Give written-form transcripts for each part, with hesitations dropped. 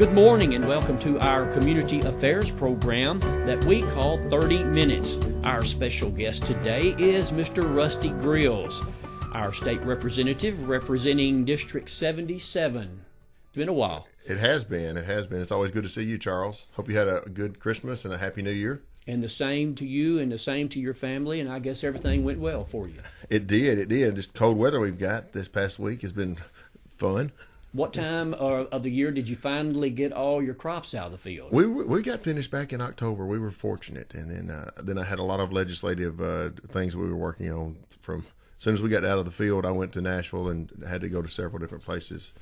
Good morning and welcome to our community affairs program that we call 30 Minutes. Our special guest today is Mr. Rusty Grills, our state representative representing District 77. It's been a while. It has been. It's always good to see you, Charles. Hope you had a good Christmas and a Happy New Year. And the same to you and the same to your family, and I guess everything went well for you. It did. Just cold weather we've got this past week has been fun. What time of the year did you finally get all your crops out of the field? We got finished back in October. We were fortunate, and then I had a lot of legislative things we were working on. From as soon as we got out of the field, I went to Nashville and had to go to several different places,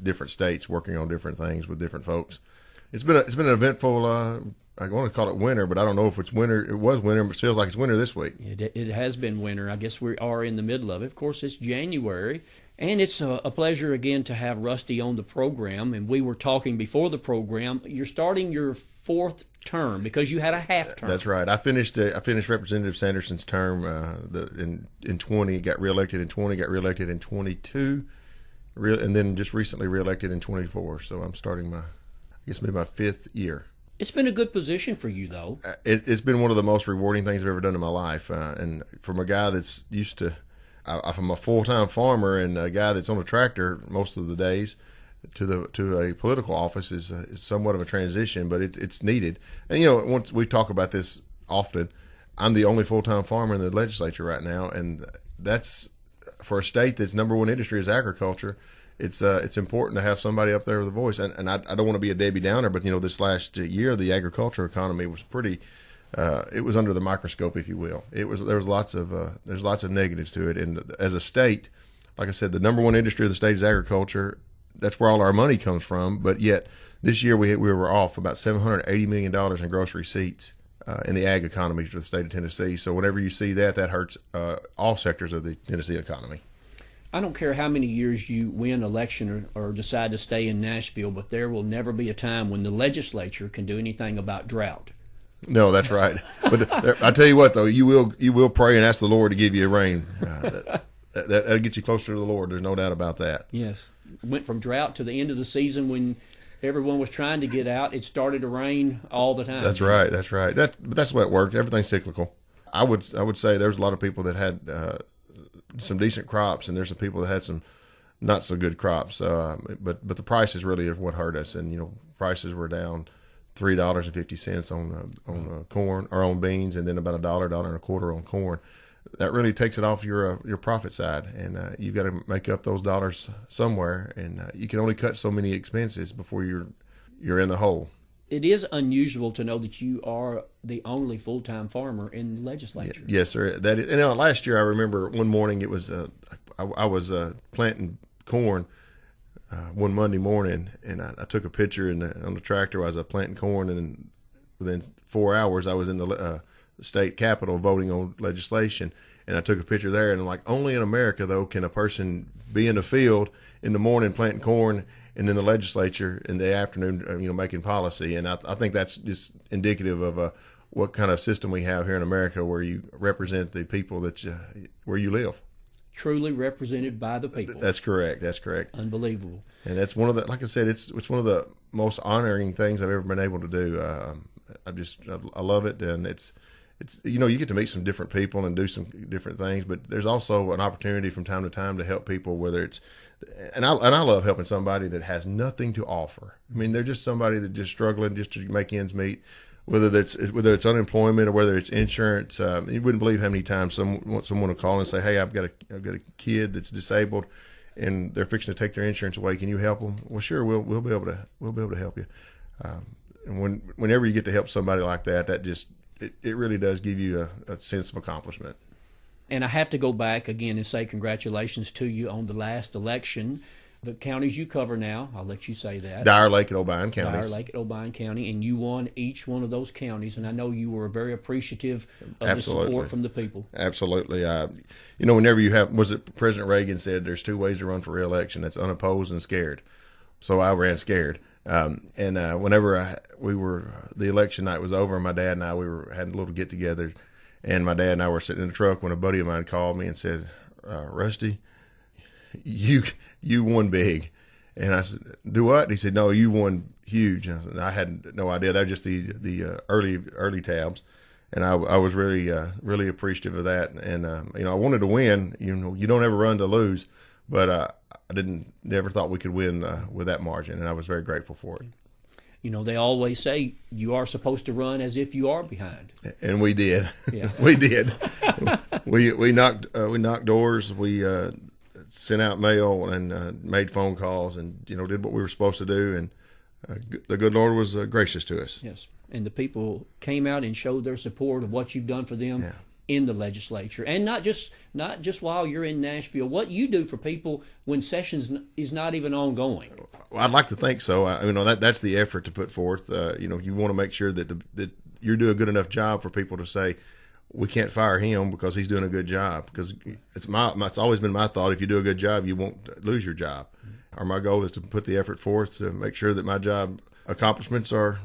different states, working on different things with different folks. It's been an eventful. I want to call it winter, but I don't know if it's winter. It was winter, but it feels like it's winter this week. It has been winter. I guess we are in the middle of it. Of course, it's January, and it's a pleasure again to have Rusty on the program. And we were talking before the program. You're starting your fourth term because you had a half term. That's right. I finished Representative Sanderson's term in 20. Got reelected in 20. Got reelected in 22, and then just recently reelected in 24. So I'm starting my fifth year. It's been a good position for you, though. It's been one of the most rewarding things I've ever done in my life. And from a guy that's used to, from a full-time farmer and a guy that's on a tractor most of the days, to a political office is somewhat of a transition, but it's needed. And once we talk about this often, I'm the only full-time farmer in the legislature right now, and that's for a state that's number one industry is agriculture. It's important to have somebody up there with a voice, and I don't want to be a Debbie Downer, but this last year the agriculture economy was pretty. It was under the microscope, if you will. There's lots of negatives to it, and as a state, like I said, the number one industry of the state is agriculture. That's where all our money comes from. But yet this year we were off about $780 million in gross receipts in the ag economy for the state of Tennessee. So whenever you see that hurts all sectors of the Tennessee economy. I don't care how many years you win election or decide to stay in Nashville, but there will never be a time when the legislature can do anything about drought. No, that's right. But I tell you what, though, you will pray and ask the Lord to give you rain. That'll get you closer to the Lord. There's no doubt about that. Yes. Went from drought to the end of the season when everyone was trying to get out. It started to rain all the time. That's right. That's the way it worked. Everything's cyclical. I would say there's a lot of people that had some decent crops, and there's some people that had some not so good crops. But the prices really is what hurt us, and prices were down $3.50 on corn or on beans, and then about $1.25 on corn. That really takes it off your profit side, and you've got to make up those dollars somewhere, and you can only cut so many expenses before you're in the hole. It is unusual to know that you are the only full-time farmer in the legislature. Yes, sir. That is, last year I remember one morning it was I was planting corn one Monday morning, and I took a picture on the tractor as I was planting corn, and within 4 hours I was in the state capitol voting on legislation, and I took a picture there, and I'm like, only in America though can a person be in the field in the morning planting corn and in the legislature in the afternoon, making policy. And I think that's just indicative of what kind of system we have here in America, where you represent the people where you live. Truly represented by the people. That's correct. Unbelievable. And that's one of the, like I said, it's one of the most honoring things I've ever been able to do. I love it, and it's you get to meet some different people and do some different things, but there's also an opportunity from time to time to help people, whether it's, and I love helping somebody that has nothing to offer. I mean, they're just somebody that's just struggling just to make ends meet, whether it's unemployment or whether it's insurance. You wouldn't believe how many times someone will call and say, "Hey, I've got a kid that's disabled, and they're fixing to take their insurance away. Can you help them?" Well, sure, we'll be able to help you. And whenever you get to help somebody like that, it really does give you a sense of accomplishment. And I have to go back again and say congratulations to you on the last election. The counties you cover now, I'll let you say that. Dyer, Lake, and Obion counties. Dyer, Lake, and Obion County, and you won each one of those counties, and I know you were very appreciative of the support from the people. Absolutely. Whenever you have, President Reagan said there's two ways to run for re-election. That's unopposed and scared. So I ran scared. Whenever the election night was over, my dad and I, we were having a little get together, and my dad and I were sitting in the truck when a buddy of mine called me and said, "Rusty, you won big." And I said, do what? And he said, no, you won huge. And I said, I had no idea. That was just the early tabs. And I was really really appreciative of that. And I wanted to win. You don't ever run to lose, but I never thought we could win with that margin, and I was very grateful for it. They always say you are supposed to run as if you are behind, and we did. Yeah, we did. we knocked doors. We sent out mail and made phone calls, and did what we were supposed to do. And the good Lord was gracious to us. Yes, and the people came out and showed their support of what you've done for them. Yeah. In the legislature, and not just while you're in Nashville, what you do for people when sessions is not even ongoing. Well, I'd like to think so. That's the effort to put forth. You want to make sure that you're doing a good enough job for people to say, we can't fire him because he's doing a good job. Because it's always been my thought, if you do a good job, you won't lose your job. Or my goal is to put the effort forth to make sure that my job accomplishments are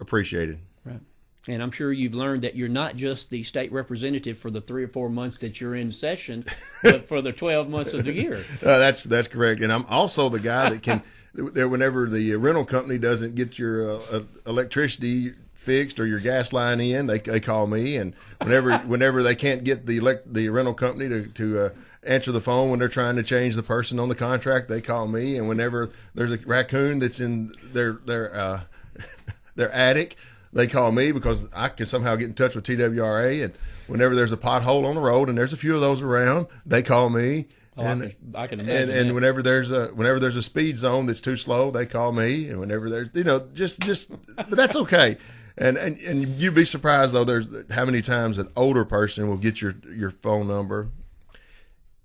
appreciated. Right. And I'm sure you've learned that you're not just the state representative for the 3 or 4 months that you're in session, but for the 12 months of the year. That's correct. And I'm also the guy that can, whenever the rental company doesn't get your electricity fixed or your gas line in, they call me. And whenever they can't get the rental company to answer the phone when they're trying to change the person on the contract, they call me. And whenever there's a raccoon that's in their attic, they call me because I can somehow get in touch with TWRA. And whenever there's a pothole on the road, and there's a few of those around, they call me. Oh, and I can imagine. And whenever there's a speed zone that's too slow, they call me. And whenever there's but that's okay. And you'd be surprised though, there's how many times an older person will get your phone number,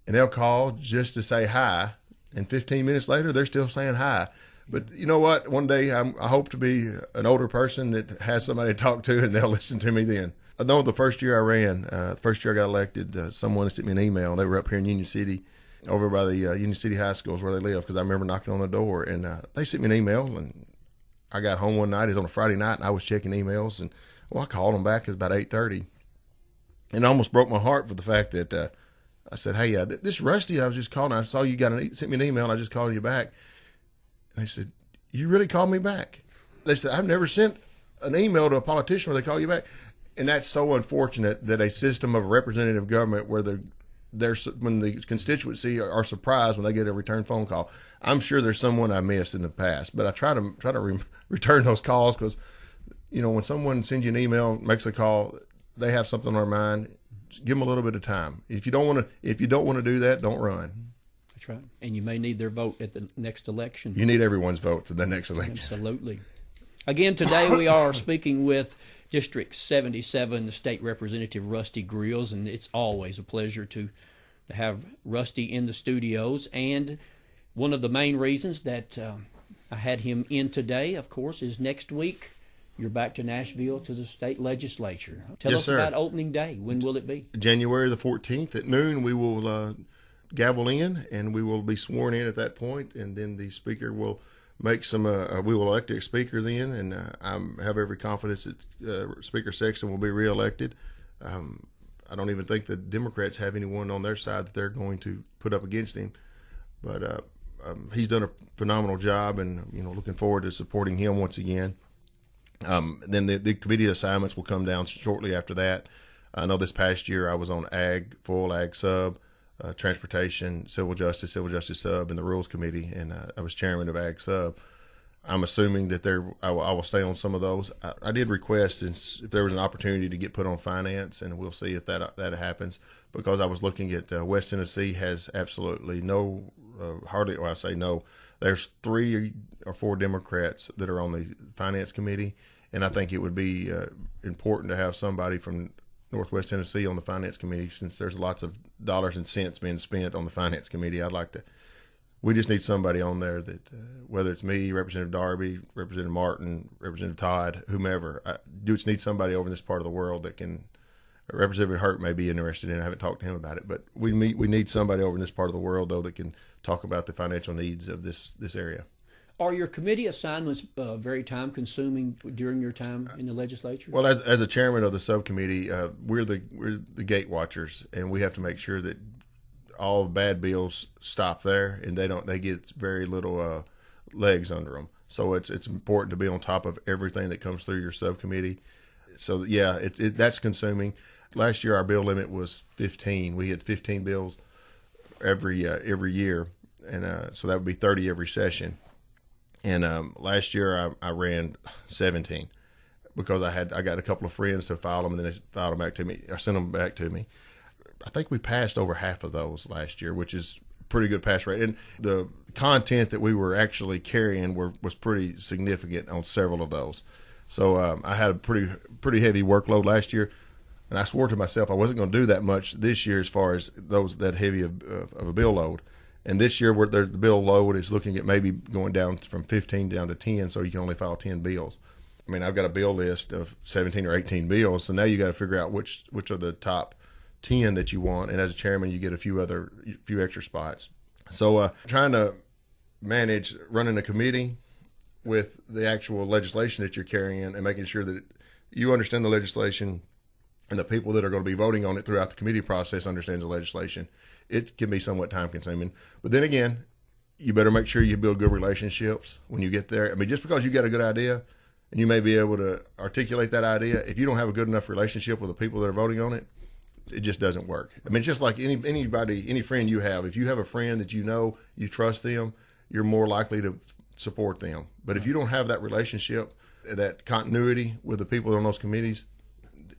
and they'll call just to say hi, and 15 minutes later they're still saying hi. But you know what? One day I hope to be an older person that has somebody to talk to, and they'll listen to me then. I know the first year I ran, the first year I got elected, someone sent me an email. They were up here in Union City, over by the Union City High School is where they live, because I remember knocking on the door. And they sent me an email, and I got home one night. It was on a Friday night, and I was checking emails. And, I called them back. It was about 8:30. And it almost broke my heart for the fact that I said, hey, this Rusty, I was just calling. I saw you sent me an email, and I just called you back. And they said, you really called me back? They said, I've never sent an email to a politician where they call you back. And that's so unfortunate that a system of representative government where when the constituency are surprised when they get a return phone call. I'm sure there's someone I missed in the past, but I try to return those calls because, when someone sends you an email, makes a call, they have something on their mind. Just give them a little bit of time. If you don't want to do that, don't run. That's right. And you may need their vote at the next election. You need everyone's votes at the next election. Absolutely. Again, today we are speaking with District 77, the State Representative Rusty Grills, and it's always a pleasure to have Rusty in the studios. And one of the main reasons that I had him in today, of course, is next week you're back to Nashville to the state legislature. Tell us about opening day. When will it be? January the 14th at noon. We will gavel in, and we will be sworn in at that point, and then the speaker will make some. We will elect a speaker then, and I have every confidence that Speaker Sexton will be reelected. I don't even think the Democrats have anyone on their side that they're going to put up against him, but he's done a phenomenal job, and looking forward to supporting him once again. Then the committee assignments will come down shortly after that. I know this past year I was on full ag sub, transportation, civil justice sub, and the rules committee, and I was chairman of ag sub. I'm assuming that I will stay on some of those. I did request if there was an opportunity to get put on finance, and we'll see if that happens, because I was looking at West Tennessee has absolutely no, hardly, or I say no, there's 3 or 4 Democrats that are on the finance committee, and I think it would be important to have somebody from Northwest Tennessee on the finance committee, since there's lots of dollars and cents being spent on the finance committee. We just need somebody on there that, whether it's me, Representative Darby, Representative Martin, Representative Todd, whomever, I just need somebody over in this part of the world that can. Representative Hurt may be interested in it. I haven't talked to him about it, but we need somebody over in this part of the world, though, that can talk about the financial needs of this area. Are your committee assignments very time-consuming during your time in the legislature? Well, as a chairman of the subcommittee, we're the gate watchers, and we have to make sure that all bad bills stop there, and they get very little legs under them. So it's important to be on top of everything that comes through your subcommittee. So yeah, that's consuming. Last year our bill limit was 15. We had 15 bills every year, and so that would be 30 every session. And last year I ran 17 because I got a couple of friends to file them, and then they filed them back to me. I sent them back to me. I think we passed over half of those last year, which is pretty good pass rate. And the content that we were actually carrying was pretty significant on several of those. So I had a pretty heavy workload last year, and I swore to myself I wasn't going to do that much this year as far as that heavy of a bill load. And this year the bill load is looking at maybe going down from 15 down to 10, so you can only file 10 bills. I mean, I've got a bill list of 17 or 18 bills, so now you got to figure out which are the top 10 that you want, and as a chairman you get a few extra spots. So trying to manage running a committee with the actual legislation that you're carrying and making sure that you understand the legislation and the people that are going to be voting on it throughout the committee process understands the legislation, it can be somewhat time consuming. But then again, you better make sure you build good relationships when you get there. I mean, just because you got a good idea and you may be able to articulate that idea, if you don't have a good enough relationship with the people that are voting on it, it just doesn't work. I mean, it's just like any friend you have. If you have a friend that you trust them, you're more likely to support them. But if you don't have that relationship, that continuity with the people on those committees,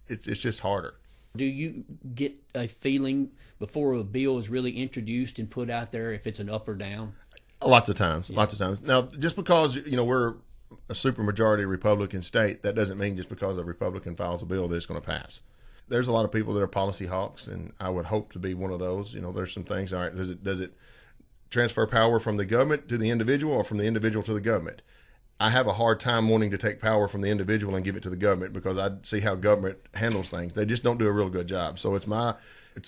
it's just harder. Do you get a feeling before a bill is really introduced and put out there if it's an up or down? Lots of times. Now, just because we're a supermajority Republican state, that doesn't mean just because a Republican files a bill that it's going to pass. There's a lot of people that are policy hawks, and I would hope to be one of those. There's some things. All right, does it transfer power from the government to the individual or from the individual to the government? I have a hard time wanting to take power from the individual and give it to the government because I see how government handles things. They just don't do a real good job. So it's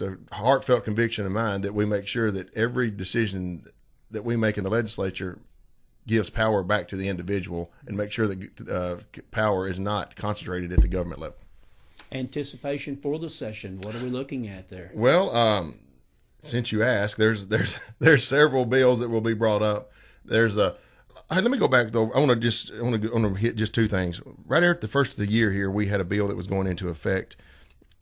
a heartfelt conviction of mine that we make sure that every decision that we make in the legislature gives power back to the individual and make sure that power is not concentrated at the government level. Anticipation for the session. What are we looking at there? Well, since you asked, there's several bills that will be brought up. Let me go back though. I want to hit just two things. Right there at the first of the year here, we had a bill that was going into effect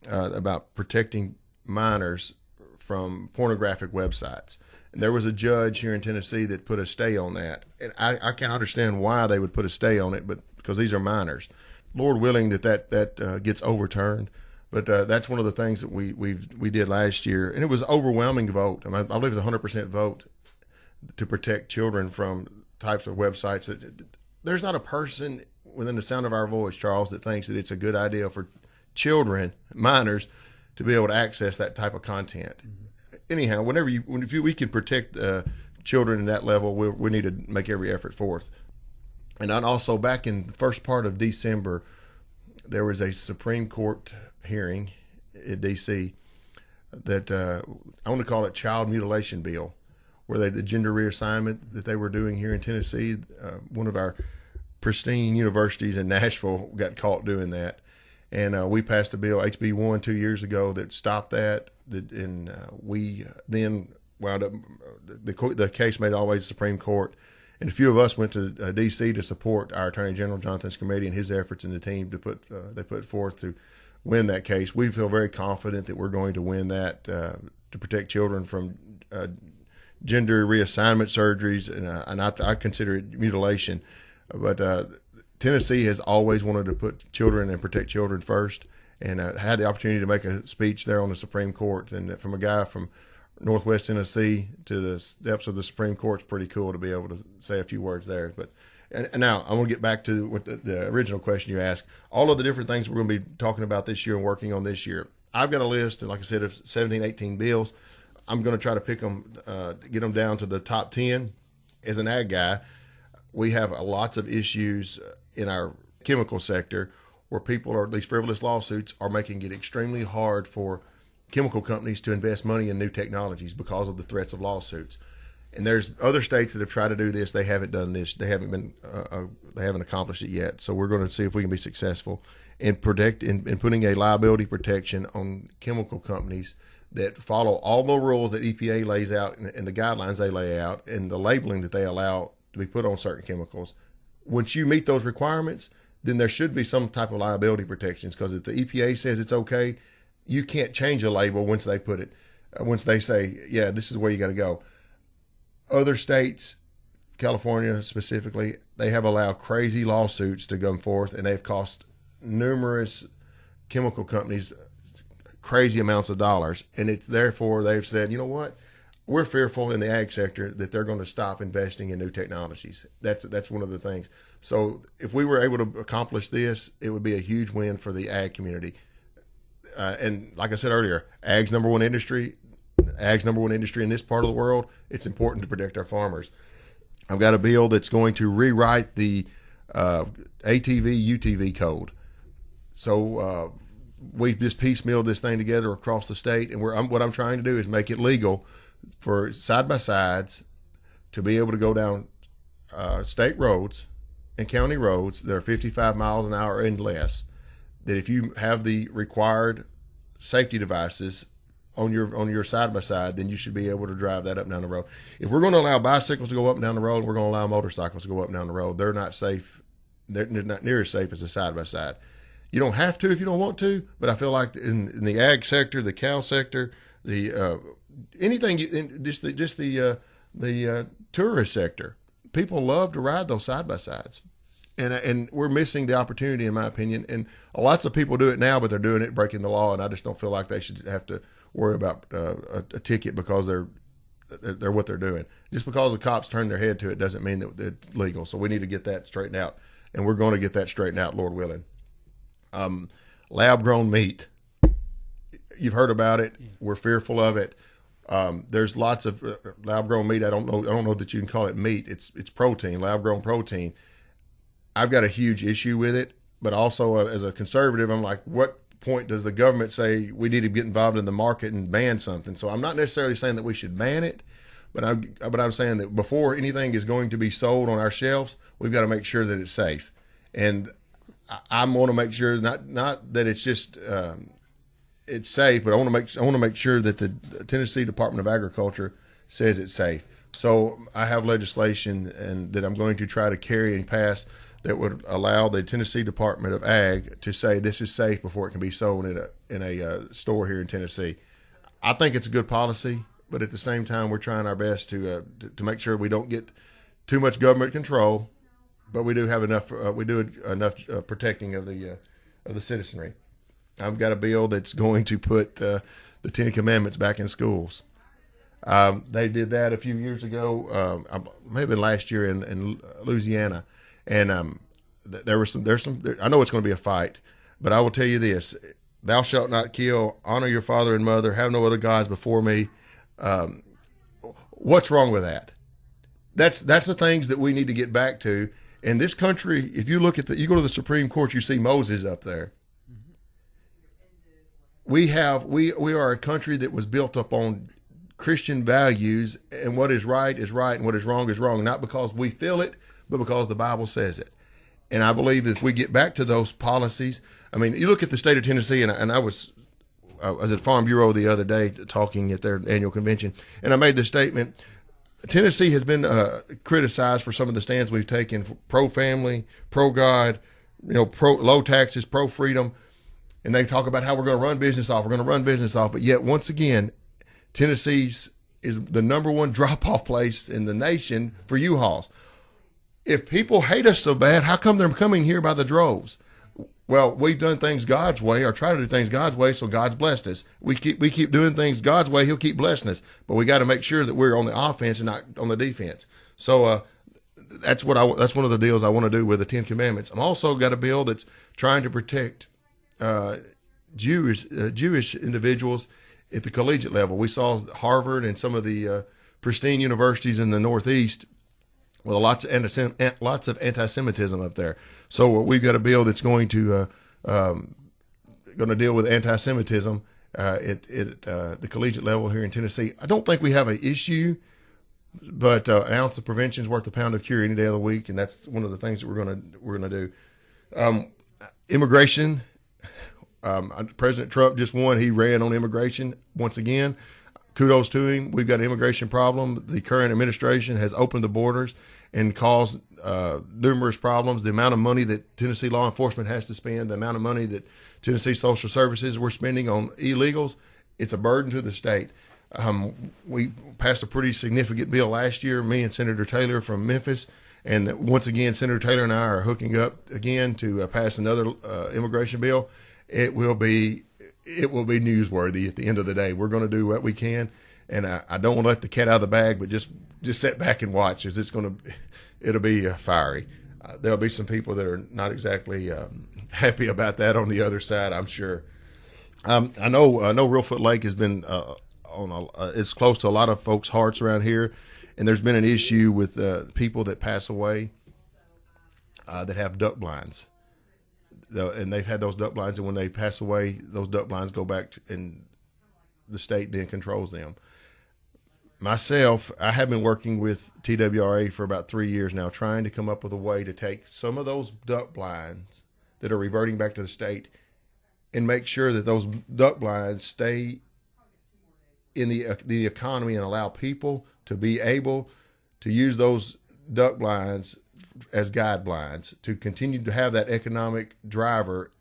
about protecting minors from pornographic websites. And there was a judge here in Tennessee that put a stay on that. And I can't understand why they would put a stay on it, but because these are minors. Lord willing that gets overturned. But that's one of the things that we did last year. And it was an overwhelming vote. I believe it was 100% vote to protect children from types of websites. There's not a person within the sound of our voice, Charles, that thinks that it's a good idea for children, minors, to be able to access that type of content. Mm-hmm. Anyhow, if we can protect children in that level, we need to make every effort for it. And also back in the first part of December, there was a Supreme Court hearing in D.C. that I want to call it child mutilation bill, where the gender reassignment that they were doing here in Tennessee, one of our pristine universities in Nashville got caught doing that. And we passed a bill, HB 1, 2 years ago that stopped that. And we then wound up, the case made it all the way to the Supreme Court. And a few of us went to D.C. to support our Attorney General, Jonathan Skrmetti, and his efforts and the team they put forth to win that case. We feel very confident that we're going to win that to protect children from gender reassignment surgeries, and I consider it mutilation. But Tennessee has always wanted to put children and protect children first, and had the opportunity to make a speech there on the Supreme Court. And from a guy from Northwest Tennessee to the steps of the Supreme Court, it's pretty cool to be able to say a few words there. But and now I want to get back to what the original question you asked. All of the different things we're going to be talking about this year and working on this year. I've got a list, like I said, of 17, 18 bills. I'm going to try to pick them, get them down to the top 10. As an ag guy, we have lots of issues in our chemical sector where these frivolous lawsuits are making it extremely hard for chemical companies to invest money in new technologies because of the threats of lawsuits. And there's other states that have tried to do this. They haven't done this. They haven't accomplished it yet. So we're going to see if we can be successful in putting a liability protection on chemical companies that follow all the rules that EPA lays out and the guidelines they lay out and the labeling that they allow to be put on certain chemicals. Once you meet those requirements, then there should be some type of liability protections, because if the EPA says it's okay, you can't change a label once they put it, once they say, yeah, this is where you got to go. Other states, California specifically, they have allowed crazy lawsuits to come forth, and they've cost numerous chemical companies crazy amounts of dollars. And it's therefore they've said, you know what? We're fearful in the ag sector that they're going to stop investing in new technologies. That's one of the things. So if we were able to accomplish this, it would be a huge win for the ag community. And like I said earlier, ag's number one industry in this part of the world. It's important to protect our farmers. I've got a bill that's going to rewrite the ATV UTV code. So we've just piecemealed this thing together across the state, and what I'm trying to do is make it legal for side-by-sides to be able to go down state roads and county roads that are 55 miles an hour and less, that if you have the required safety devices on your side-by-side, then you should be able to drive that up and down the road. If we're going to allow bicycles to go up and down the road, we're going to allow motorcycles to go up and down the road. They're not safe. They're not near as safe as a side-by-side. You don't have to if you don't want to, but I feel like in the ag sector, the cow sector, the anything, just the tourist sector, people love to ride those side-by-sides. And we're missing the opportunity, in my opinion. And lots of people do it now, but they're doing it breaking the law, and I just don't feel like they should have to worry about a ticket because they're what they're doing. Just because the cops turn their head to it doesn't mean that it's legal. So we need to get that straightened out, and we're going to get that straightened out, Lord willing. Lab-grown meat. You've heard about it. Yeah. We're fearful of it. There's lots of lab-grown meat. I don't know that you can call it meat. It's protein, lab-grown protein. I've got a huge issue with it, but also as a conservative, I'm like, what point does the government say we need to get involved in the market and ban something? So I'm not necessarily saying that we should ban it, but I'm saying that before anything is going to be sold on our shelves, we've got to make sure that it's safe. And I want to make sure not that it's just it's safe, but I want to make sure that the Tennessee Department of Agriculture says it's safe. So I have legislation and that I'm going to try to carry and pass that would allow the Tennessee Department of Ag to say this is safe before it can be sold in a store here in Tennessee. I think it's a good policy, but at the same time, we're trying our best to make sure we don't get too much government control, but we do have enough. We do enough protecting of the citizenry. I've got a bill that's going to put the Ten Commandments back in schools. They did that a few years ago, maybe last year in Louisiana. And there's some. I know it's going to be a fight, but I will tell you this: "Thou shalt not kill. Honor your father and mother. Have no other gods before me." What's wrong with that? That's the things that we need to get back to. In this country, if you look at you go to the Supreme Court, you see Moses up there. We are a country that was built up on Christian values, and what is right, and what is wrong, not because we feel it, but because the Bible says it. And I believe if we get back to those policies, I mean, you look at the state of Tennessee, and I was at Farm Bureau the other day talking at their annual convention, and I made the statement, Tennessee has been criticized for some of the stands we've taken, pro-family, pro-God, pro-low taxes, pro-freedom, and they talk about how we're going to run business off, but yet, once again, Tennessee's is the number one drop-off place in the nation for U-Hauls. If people hate us so bad, how come they're coming here by the droves? Well, we've done things God's way, or try to do things God's way, so God's blessed us. We keep doing things God's way, He'll keep blessing us. But we got to make sure that we're on the offense and not on the defense. So that's one of the deals I want to do with the Ten Commandments. I'm also got a bill that's trying to protect Jewish individuals at the collegiate level. We saw Harvard and some of the pristine universities in the Northeast. Well, lots of anti-Semitism up there. So we've got a bill that's going to deal with anti-Semitism at the collegiate level here in Tennessee. I don't think we have an issue, but an ounce of prevention is worth a pound of cure any day of the week, and that's one of the things that we're gonna do. Immigration. President Trump just won. He ran on immigration once again. kudos to him. We've got an immigration problem. The current administration has opened the borders and caused numerous problems. The amount of money that Tennessee law enforcement has to spend, the amount of money that Tennessee social services we're spending on illegals, it's a burden to the state. We passed a pretty significant bill last year, me and Senator Taylor from Memphis, and once again, Senator Taylor and I are hooking up again to pass another immigration bill. It will be newsworthy at the end of the day. We're going to do what we can, and I don't want to let the cat out of the bag, but just sit back and watch, as it'll be fiery. There'll be some people that are not exactly happy about that on the other side, I'm sure. I know Reelfoot Lake has been it's close to a lot of folks' hearts around here, and there's been an issue with people that pass away that have duck blinds. And they've had those duck blinds, and when they pass away, those duck blinds go back and the state then controls them. Myself, I have been working with TWRA for about 3 years now, trying to come up with a way to take some of those duck blinds that are reverting back to the state and make sure that those duck blinds stay in the economy and allow people to be able to use those duck blinds as guide blinds to continue to have that economic driver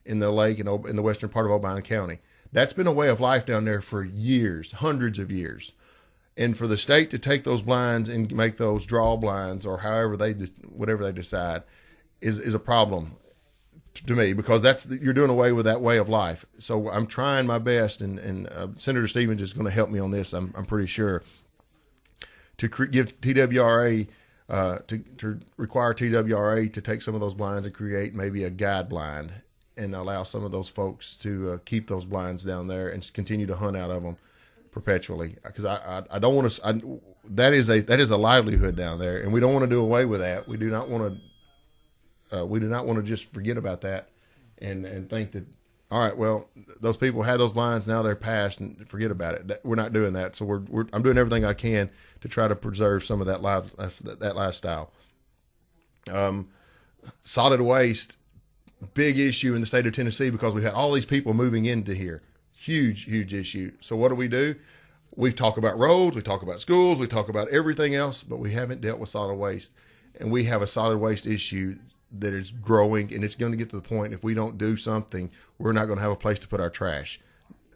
in the lake and in the western part of Obion County. That's been a way of life down there for years, hundreds of years. And for the state to take those blinds and make those draw blinds or whatever they decide is a problem to me, because you're doing away with that way of life. So I'm trying my best, and Senator Stevens is going to help me on this, I'm pretty sure, to give TWRA to require TWRA to take some of those blinds and create maybe a guide blind and allow some of those folks to keep those blinds down there and continue to hunt out of them perpetually. Because I don't want to. That is a livelihood down there, and we don't want to do away with that. We do not want to. We do not want to just forget about that and think that, all right, well, those people had those blinds, now they're past, and forget about it. We're not doing that. So I'm doing everything I can to try to preserve some of that lifestyle. Solid waste, big issue in the state of Tennessee because we had all these people moving into here. Huge, huge issue. So what do? We talk about roads, we talk about schools, we talk about everything else, but we haven't dealt with solid waste. And we have a solid waste issue that is growing, and it's going to get to the point, if we don't do something, we're not going to have a place to put our trash.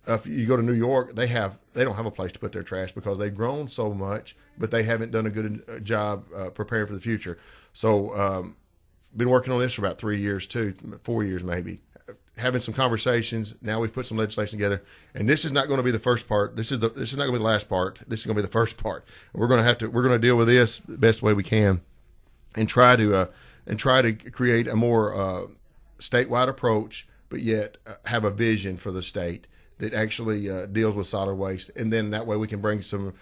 If you go to New York, they don't have a place to put their trash because they've grown so much, but they haven't done a good job preparing for the future. So been working on this for about 3 years too, 4 years maybe, having some conversations. Now we've put some legislation together, and this is not going to be the first part. This is not going to be the last part. This is going to be the first part. We're going to deal with this the best way we can, and try to create a more statewide approach, but yet have a vision for the state that actually deals with solid waste. And then that way we can bring some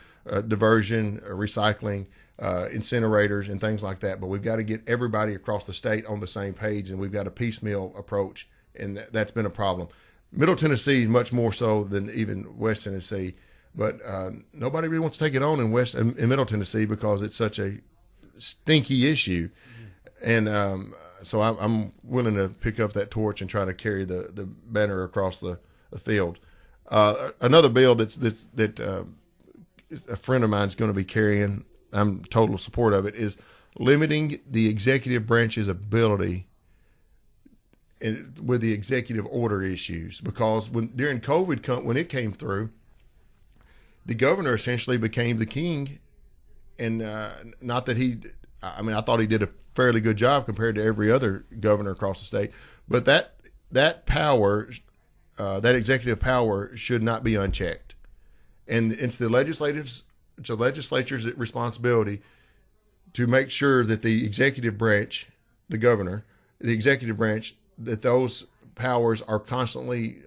diversion, recycling, incinerators, and things like that. But we've got to get everybody across the state on the same page, and we've got a piecemeal approach, and that's been a problem. Middle Tennessee, much more so than even West Tennessee, but nobody really wants to take it on in Middle Tennessee because it's such a stinky issue. And so I'm willing to pick up that torch and try to carry the banner across the field. Another bill that a friend of mine is going to be carrying, I'm total support of it, is limiting the executive branch's ability with the executive order issues. Because during COVID, when it came through, the governor essentially became the king, and not that I thought he did a fairly good job compared to every other governor across the state, but that power, that executive power, should not be unchecked, and it's the legislature's responsibility to make sure that the executive branch, the governor, the executive branch, that those powers are constantly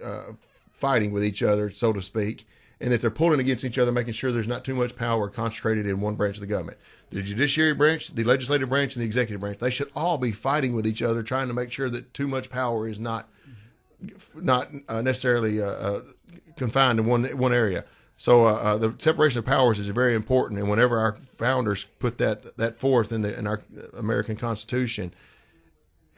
fighting with each other, so to speak, and that they're pulling against each other, making sure there's not too much power concentrated in one branch of the government. The judiciary branch, the legislative branch, and the executive branch, they should all be fighting with each other, trying to make sure that too much power is not necessarily confined in one area. So the separation of powers is very important, and whenever our founders put that forth in our American Constitution,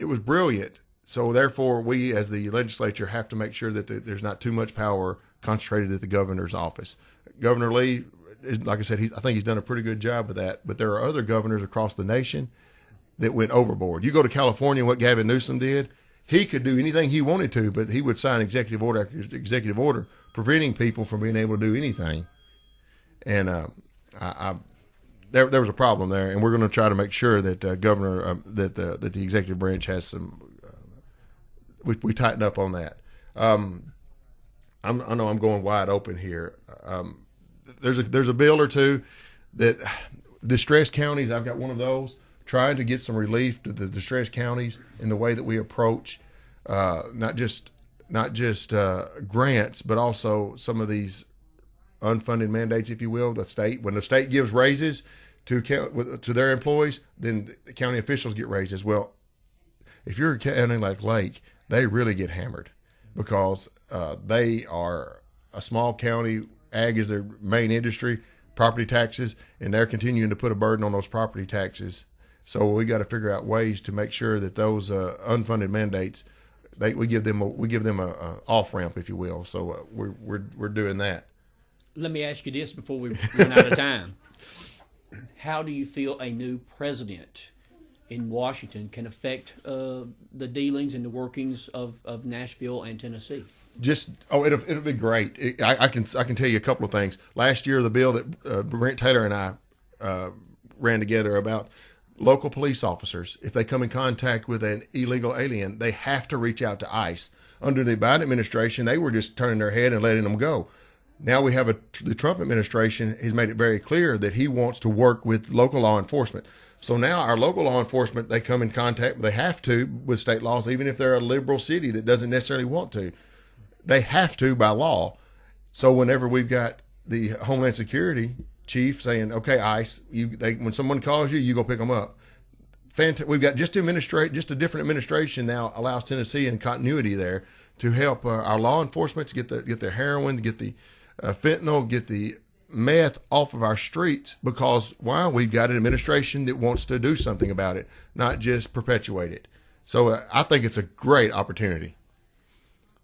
it was brilliant. So therefore, we as the legislature have to make sure that there's not too much power concentrated at the governor's office. Governor Lee, like I said, I think he's done a pretty good job with that. But there are other governors across the nation that went overboard. You go to California, what Gavin Newsom did, he could do anything he wanted to, but he would sign executive order after executive order preventing people from being able to do anything. And there was a problem there, and we're going to try to make sure that that the executive branch has some. We tighten up on that. I know I'm going wide open here. There's a bill or two that distressed counties. I've got one of those, trying to get some relief to the distressed counties in the way that we approach not just grants, but also some of these unfunded mandates, if you will. When the state gives raises to their employees, then the county officials get raises as well. If you're a county like Lake, they really get hammered because they are a small county. Ag is their main industry, property taxes, and they're continuing to put a burden on those property taxes. So we got to figure out ways to make sure that those unfunded mandates, we give them a off ramp, if you will. So we're doing that. Let me ask you this before we run out of time. How do you feel a new president in Washington can affect the dealings and the workings of Nashville and Tennessee? It'll be great. I can tell you a couple of things. Last year, the bill that Brent Taylor and I ran together about local police officers, if they come in contact with an illegal alien, they have to reach out to ICE. Under the Biden administration, they were just turning their head and letting them go. Now we have the Trump administration has made it very clear that he wants to work with local law enforcement. So now our local law enforcement, they come in contact, they have to with state laws, even if they're a liberal city that doesn't necessarily want to. They have to by law. So whenever we've got the Homeland Security chief saying, okay, ICE, when someone calls you, you go pick them up. We've got just a different administration now allows Tennessee and continuity there to help our law enforcement to get the heroin, to get the fentanyl, get the meth off of our streets, because we've got an administration that wants to do something about it, not just perpetuate it. So I think it's a great opportunity.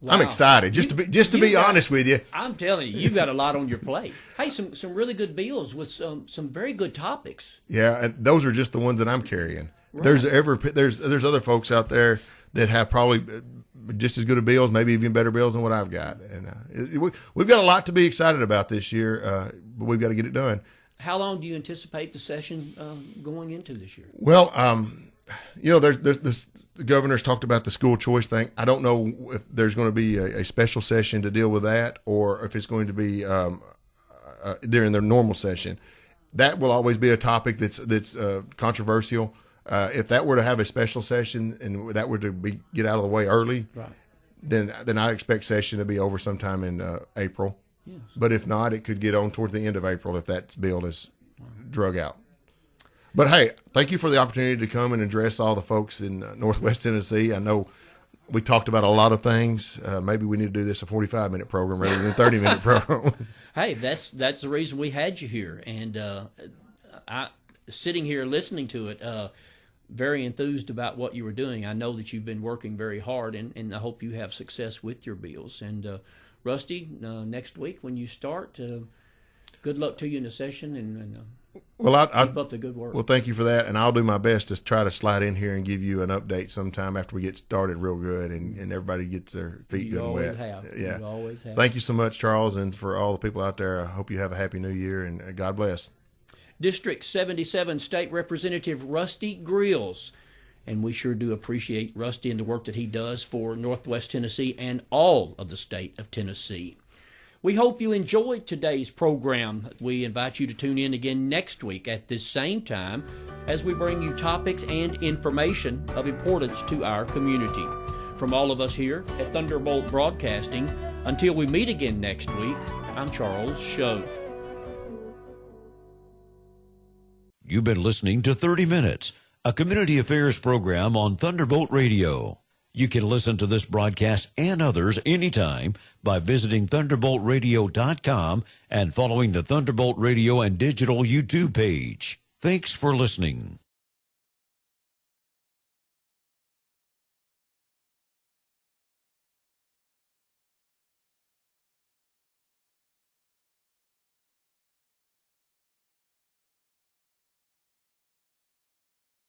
Wow. I'm excited, just to be honest with you. I'm telling you, you've got a lot on your plate. Hey, some really good bills with some very good topics. Yeah, and those are just the ones that I'm carrying. Right. There's other folks out there that have probably just as good of bills, maybe even better bills than what I've got. And we've got a lot to be excited about this year, but we've got to get it done. How long do you anticipate the session going into this year? Well, there's the governor's talked about the school choice thing. I don't know if there's going to be a special session to deal with that, or if it's going to be during their normal session. That will always be a topic that's controversial. If that were to have a special session and that were to get out of the way early, right, then I expect session to be over sometime in April. Yes. But if not, it could get on towards the end of April if that bill is drug out. But hey, thank you for the opportunity to come and address all the folks in Northwest Tennessee. I know we talked about a lot of things. Maybe we need to do this a 45-minute program rather than a 30-minute program. Hey, that's the reason we had you here. And I sitting here listening to it, very enthused about what you were doing. I know that you've been working very hard, and I hope you have success with your bills. And Rusty, next week when you start, good luck to you in the session, and keep up the good work. Well, thank you for that, and I'll do my best to try to slide in here and give you an update sometime after we get started real good and everybody gets their feet good and wet. Yeah. You always have. Thank you so much, Charles, and for all the people out there, I hope you have a happy new year, and God bless. District 77 State Representative Rusty Grills. And we sure do appreciate Rusty and the work that he does for Northwest Tennessee and all of the state of Tennessee. We hope you enjoyed today's program. We invite you to tune in again next week at this same time as we bring you topics and information of importance to our community. From all of us here at Thunderbolt Broadcasting, until we meet again next week, I'm Charles Choate. You've been listening to 30 Minutes, a community affairs program on Thunderbolt Radio. You can listen to this broadcast and others anytime by visiting thunderboltradio.com and following the Thunderbolt Radio and Digital YouTube page. Thanks for listening.